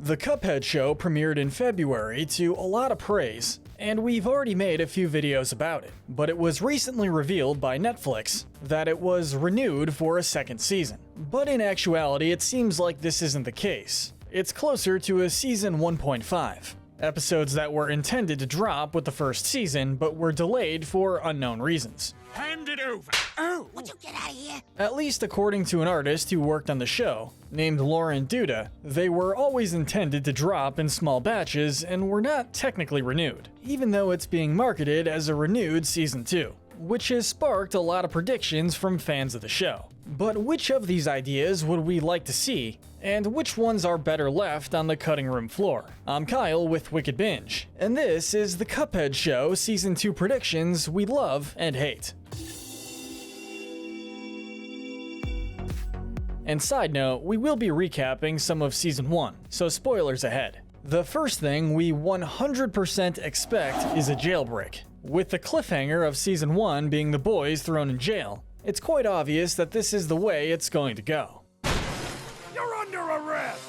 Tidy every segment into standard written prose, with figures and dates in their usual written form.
The Cuphead Show premiered in February to a lot of praise, and we've already made a few videos about it, but it was recently revealed by Netflix that it was renewed for a second season. But in actuality, it seems like this isn't the case. It's closer to a season 1.5. Episodes that were intended to drop with the first season, but were delayed for unknown reasons. Hand it over! Oh! Would you get out of here? At least according to an artist who worked on the show, named Lauren Duda, they were always intended to drop in small batches and were not technically renewed, even though it's being marketed as a renewed Season 2, which has sparked a lot of predictions from fans of the show. But which of these ideas would we like to see, and which ones are better left on the cutting room floor? I'm Kyle with Wicked Binge, and this is the Cuphead Show Season 2 predictions we love and hate. And side note, we will be recapping some of Season 1, so spoilers ahead. The first thing we 100% expect is a jailbreak. With the cliffhanger of Season 1 being the boys thrown in jail, it's quite obvious that this is the way it's going to go. You're under arrest!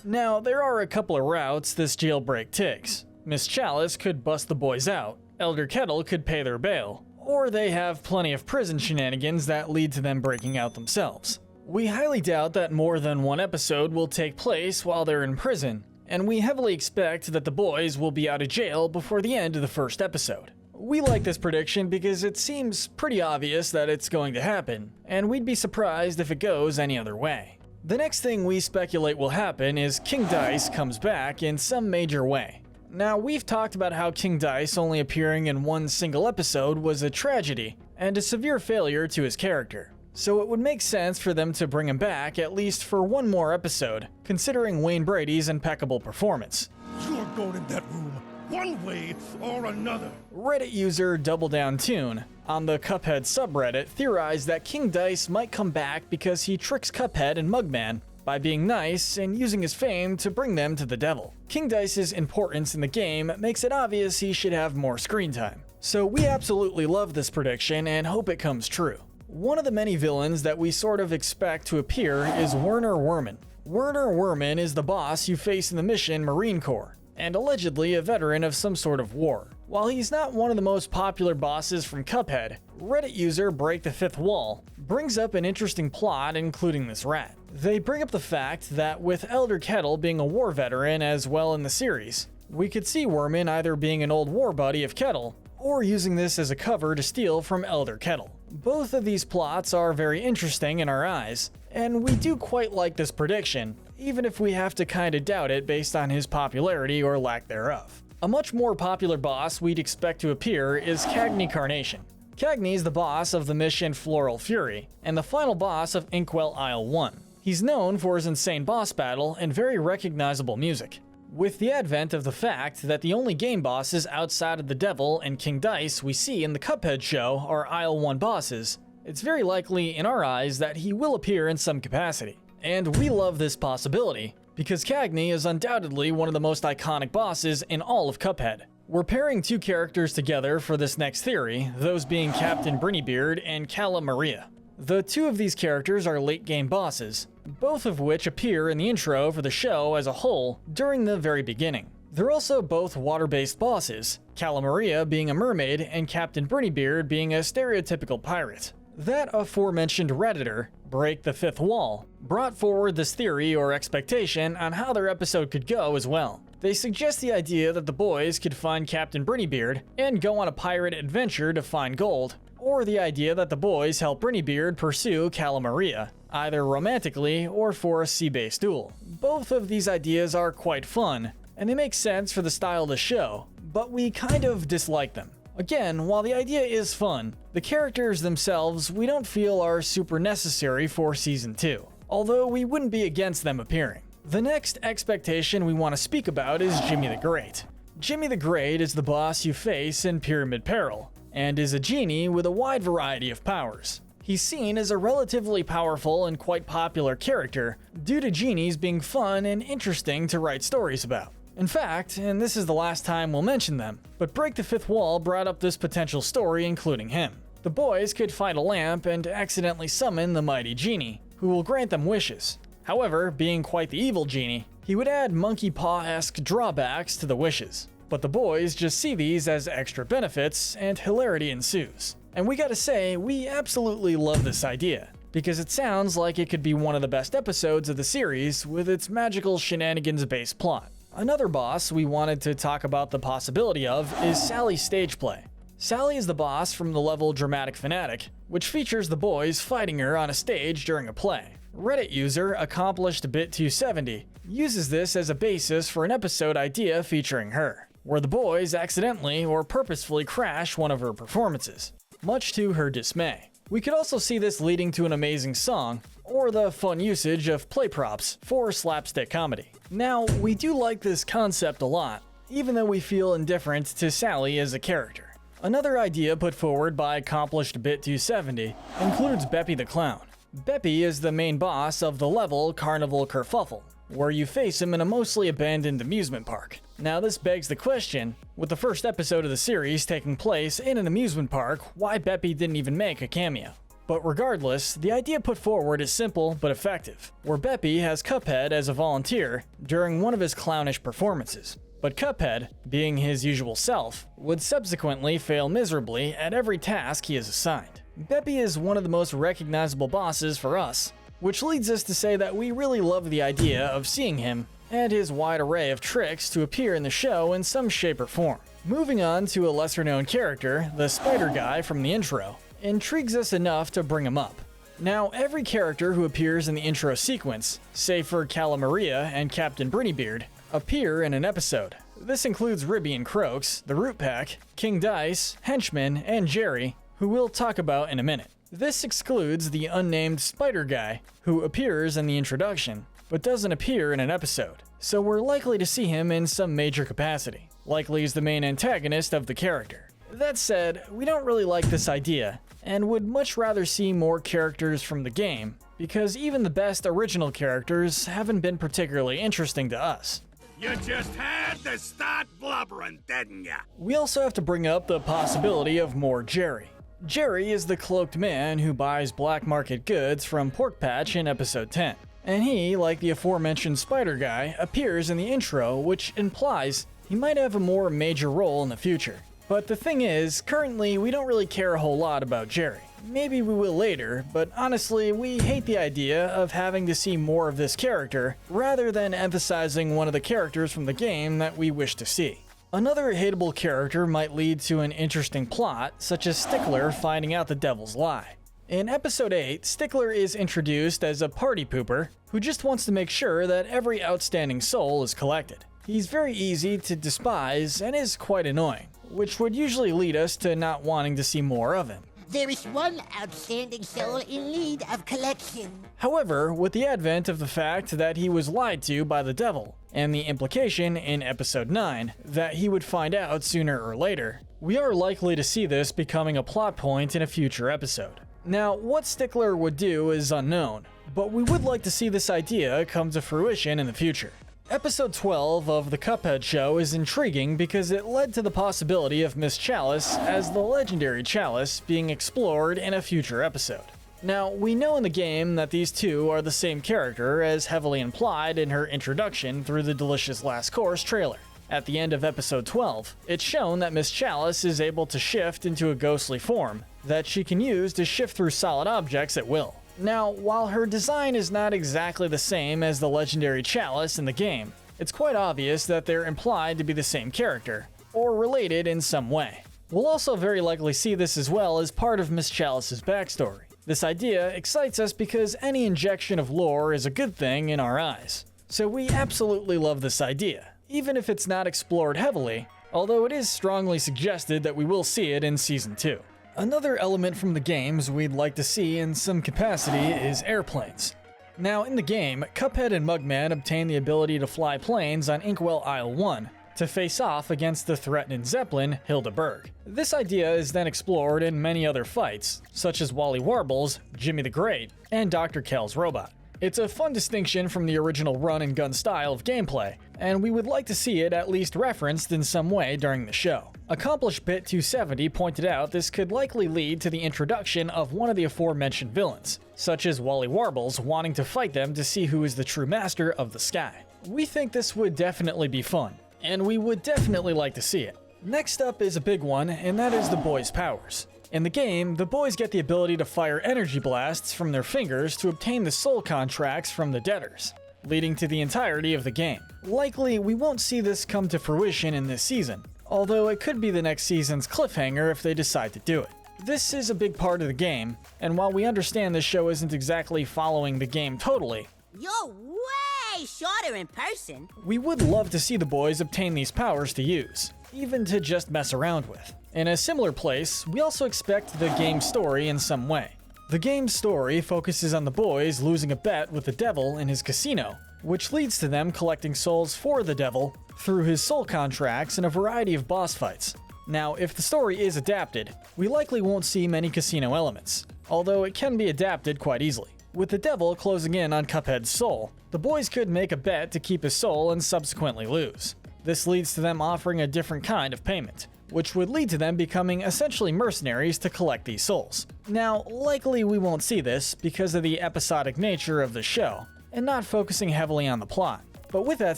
Now, there are a couple of routes this jailbreak takes. Miss Chalice could bust the boys out, Elder Kettle could pay their bail, or they have plenty of prison shenanigans that lead to them breaking out themselves. We highly doubt that more than one episode will take place while they're in prison, and we heavily expect that the boys will be out of jail before the end of the first episode. We like this prediction because it seems pretty obvious that it's going to happen, and we'd be surprised if it goes any other way. The next thing we speculate will happen is King Dice comes back in some major way. Now, we've talked about how King Dice only appearing in one single episode was a tragedy and a severe failure to his character. So it would make sense for them to bring him back at least for one more episode, considering Wayne Brady's impeccable performance. You're going in that room, one way or another. Reddit user DoubleDownTune on the Cuphead subreddit theorized that King Dice might come back because he tricks Cuphead and Mugman by being nice and using his fame to bring them to the devil. King Dice's importance in the game makes it obvious he should have more screen time. So we absolutely love this prediction and hope it comes true. One of the many villains that we sort of expect to appear is Werner Werman. Werner Werman is the boss you face in the mission Marine Corps, and allegedly a veteran of some sort of war. While he's not one of the most popular bosses from Cuphead, Reddit user Break the Fifth Wall brings up an interesting plot including this rat. They bring up the fact that with Elder Kettle being a war veteran as well in the series, we could see Werman either being an old war buddy of Kettle, or using this as a cover to steal from Elder Kettle. Both of these plots are very interesting in our eyes, and we do quite like this prediction, even if we have to kinda doubt it based on his popularity or lack thereof. A much more popular boss we'd expect to appear is CAGNEY CARNATION. CAGNEY is the boss of the mission Floral Fury, and the final boss of Inkwell Isle 1. He's known for his insane boss battle and very recognizable music. With the advent of the fact that the only game bosses outside of the Devil and King Dice we see in the Cuphead show are Isle 1 bosses, it's very likely in our eyes that he will appear in some capacity. And we love this possibility, because CAGNEY is undoubtedly one of the most iconic bosses in all of Cuphead. We're pairing two characters together for this next theory, those being Captain BRINEYBEARD and CALA Maria. The two of these characters are late game bosses, both of which appear in the intro for the show as a whole during the very beginning. They're also both water-based bosses, CALA Maria being a mermaid and Captain BRINEYBEARD being a stereotypical pirate. That aforementioned Redditor, Break the Fifth Wall, brought forward this theory or expectation on how their episode could go as well. They suggest the idea that the boys could find Captain BRINEYBEARD and go on a pirate adventure to find gold, or the idea that the boys help BRINEYBEARD pursue CALA Maria, either romantically or for a sea-based duel. Both of these ideas are quite fun, and they make sense for the style of the show, but we kind of dislike them. Again, while the idea is fun, the characters themselves we don't feel are super necessary for Season 2, although we wouldn't be against them appearing. The next expectation we want to speak about is Jimmy the Great. Jimmy the Great is the boss you face in Pyramid Peril, and is a genie with a wide variety of powers. He's seen as a relatively powerful and quite popular character due to genies being fun and interesting to write stories about. In fact, and this is the last time we'll mention them, but Break the Fifth Wall brought up this potential story including him. The boys could find a lamp and accidentally summon the mighty genie, who will grant them wishes. However, being quite the evil genie, He would add monkey paw-esque drawbacks to the wishes, but the boys just see these as extra benefits, and hilarity ensues. And we gotta say, we absolutely love this idea, because it sounds like it could be one of the best episodes of the series with its magical shenanigans-based plot. Another boss we wanted to talk about the possibility of is Sally's stage play. Sally is the boss from the level Dramatic Fanatic, which features the boys fighting her on a stage during a play. Reddit user Accomplished_Bit270 uses this as a basis for an episode idea featuring her, where the boys accidentally or purposefully crash one of her performances, much to her dismay. We could also see this leading to an amazing song, or the fun usage of play props for slapstick comedy. Now, we do like this concept a lot, even though we feel indifferent to Sally as a character. Another idea put forward by Accomplished_Bit270 includes BEPPI the Clown. BEPPI is the main boss of the level Carnival Kerfuffle, where you face him in a mostly abandoned amusement park. Now this begs the question, with the first episode of the series taking place in an amusement park, why BEPPI didn't even make a cameo. But regardless, the idea put forward is simple but effective, where BEPPI has Cuphead as a volunteer during one of his clownish performances. But Cuphead, being his usual self, would subsequently fail miserably at every task he is assigned. BEPPI is one of the most recognizable bosses for us, which leads us to say that we really love the idea of seeing him and his wide array of tricks to appear in the show in some shape or form. Moving on to a lesser known character, the spider guy from the intro, intrigues us enough to bring him up. Now, every character who appears in the intro sequence, save for CALA Maria and Captain BRINEYBEARD, appear in an episode. This includes Ribby and Croaks, the Root Pack, King Dice, Henchman, and Jerry, who we'll talk about in a minute. This excludes the unnamed Spider Guy, who appears in the introduction, but doesn't appear in an episode, so we're likely to see him in some major capacity, likely as the main antagonist of the character. That said, we don't really like this idea, and would much rather see more characters from the game, because even the best original characters haven't been particularly interesting to us. You just had to start blubbering, didn't ya? We also have to bring up the possibility of more Jerry. Jerry is the cloaked man who buys black market goods from Pork Patch in episode 10. And he, like the aforementioned spider guy, appears in the intro, which implies he might have a more major role in the future. But the thing is, currently we don't really care a whole lot about Jerry. Maybe we will later, but honestly, we hate the idea of having to see more of this character, rather than emphasizing one of the characters from the game that we wish to see. Another hateable character might lead to an interesting plot, such as Stickler finding out the devil's lie. In episode 8, Stickler is introduced as a party pooper who just wants to make sure that every outstanding soul is collected. He's very easy to despise and is quite annoying, which would usually lead us to not wanting to see more of him. There is one outstanding soul in need of collection. However, with the advent of the fact that he was lied to by the devil, and the implication in episode 9 that he would find out sooner or later, we are likely to see this becoming a plot point in a future episode. Now, what Stickler would do is unknown, but we would like to see this idea come to fruition in the future. Episode 12 of the Cuphead Show is intriguing because it led to the possibility of Miss Chalice as the legendary Chalice being explored in a future episode. Now, we know in the game that these two are the same character, as heavily implied in her introduction through the Delicious Last Course trailer. At the end of episode 12, it's shown that Miss Chalice is able to shift into a ghostly form that she can use to shift through solid objects at will. Now, while her design is not exactly the same as the legendary Chalice in the game, it's quite obvious that they're implied to be the same character, or related in some way. We'll also very likely see this as well as part of Miss Chalice's backstory. This idea excites us because any injection of lore is a good thing in our eyes. So we absolutely love this idea, even if it's not explored heavily, although it is strongly suggested that we will see it in Season 2. Another element from the games we'd like to see in some capacity is airplanes. Now, in the game, Cuphead and Mugman obtain the ability to fly planes on Inkwell Isle 1 to face off against the threatened Zeppelin, Hildeberg. This idea is then explored in many other fights, such as Wally Warbles, Jimmy the Great, and Dr. Kel's robot. It's a fun distinction from the original run-and-gun style of gameplay, and we would like to see it at least referenced in some way during the show. AccomplishedBit270 pointed out this could likely lead to the introduction of one of the aforementioned villains, such as Wally Warbles wanting to fight them to see who is the true master of the sky. We think this would definitely be fun, and we would definitely like to see it. Next up is a big one, and that is the boys' powers. In the game, the boys get the ability to fire energy blasts from their fingers to obtain the soul contracts from the debtors, leading to the entirety of the game. Likely, we won't see this come to fruition in this season, although it could be the next season's cliffhanger if they decide to do it. This is a big part of the game, and while we understand this show isn't exactly following the game totally, You're way shorter in person. we would love to see the boys obtain these powers to use, even to just mess around with. In a similar place, we also expect the game's story in some way. The game's story focuses on the boys losing a bet with the devil in his casino, which leads to them collecting souls for the devil through his soul contracts and a variety of boss fights. Now, if the story is adapted, we likely won't see many casino elements, although it can be adapted quite easily. With the devil closing in on Cuphead's soul, the boys could make a bet to keep his soul and subsequently lose. This leads to them offering a different kind of payment, which would lead to them becoming essentially mercenaries to collect these souls. Now, likely we won't see this because of the episodic nature of the show, and not focusing heavily on the plot. But with that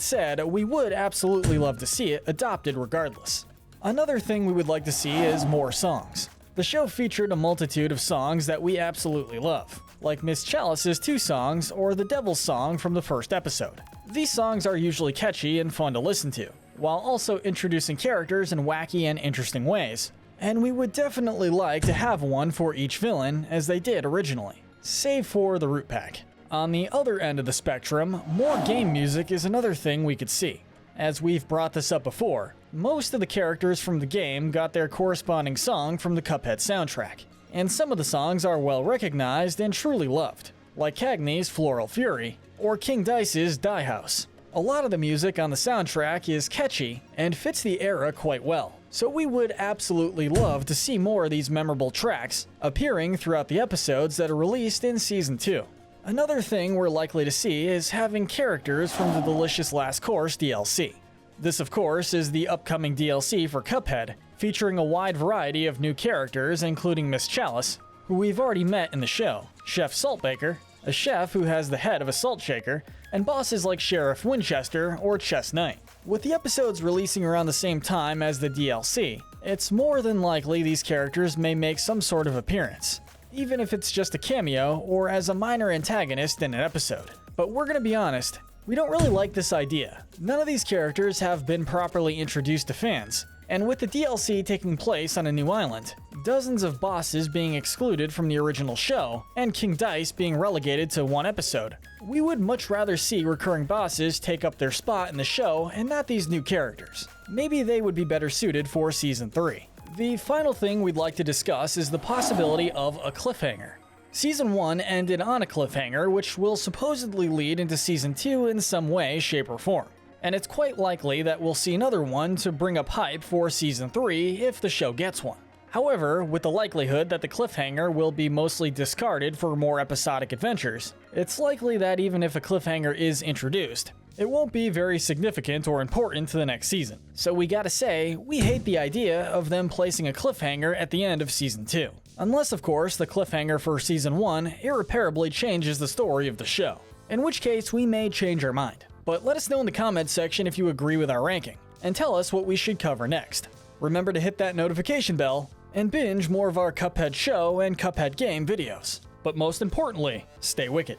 said, we would absolutely love to see it adopted regardless. Another thing we would like to see is more songs. The show featured a multitude of songs that we absolutely love, like Miss Chalice's 2 songs or the Devil's song from the first episode. These songs are usually catchy and fun to listen to, while also introducing characters in wacky and interesting ways. And we would definitely like to have one for each villain, as they did originally, save for the Root Pack. On the other end of the spectrum, more game music is another thing we could see. As we've brought this up before, most of the characters from the game got their corresponding song from the Cuphead soundtrack, and some of the songs are well recognized and truly loved, like CAGNEY's Floral Fury, or King Dice's Die House. A lot of the music on the soundtrack is catchy and fits the era quite well, so we would absolutely love to see more of these memorable tracks appearing throughout the episodes that are released in Season 2. Another thing we're likely to see is having characters from the Delicious Last Course DLC. This, of course, is the upcoming DLC for Cuphead, featuring a wide variety of new characters including Miss Chalice, who we've already met in the show, Chef Saltbaker, a chef who has the head of a salt shaker, and bosses like Sheriff Winchester or Chess Knight. With the episodes releasing around the same time as the DLC, it's more than likely these characters may make some sort of appearance, even if it's just a cameo or as a minor antagonist in an episode. But we're gonna be honest, we don't really like this idea. None of these characters have been properly introduced to fans, and with the DLC taking place on a new island, dozens of bosses being excluded from the original show, and King Dice being relegated to 1 episode, we would much rather see recurring bosses take up their spot in the show and not these new characters. Maybe they would be better suited for Season 3. The final thing we'd like to discuss is the possibility of a cliffhanger. Season 1 ended on a cliffhanger, which will supposedly lead into Season 2 in some way, shape, or form. And it's quite likely that we'll see another one to bring up hype for Season 3 if the show gets one. However, with the likelihood that the cliffhanger will be mostly discarded for more episodic adventures, it's likely that even if a cliffhanger is introduced, it won't be very significant or important to the next season. So we gotta say, we hate the idea of them placing a cliffhanger at the end of Season 2. Unless, of course, the cliffhanger for Season 1 irreparably changes the story of the show, in which case we may change our mind. But let us know in the comments section if you agree with our ranking, and tell us what we should cover next. Remember to hit that notification bell, and binge more of our Cuphead Show and Cuphead Game videos. But most importantly, stay wicked.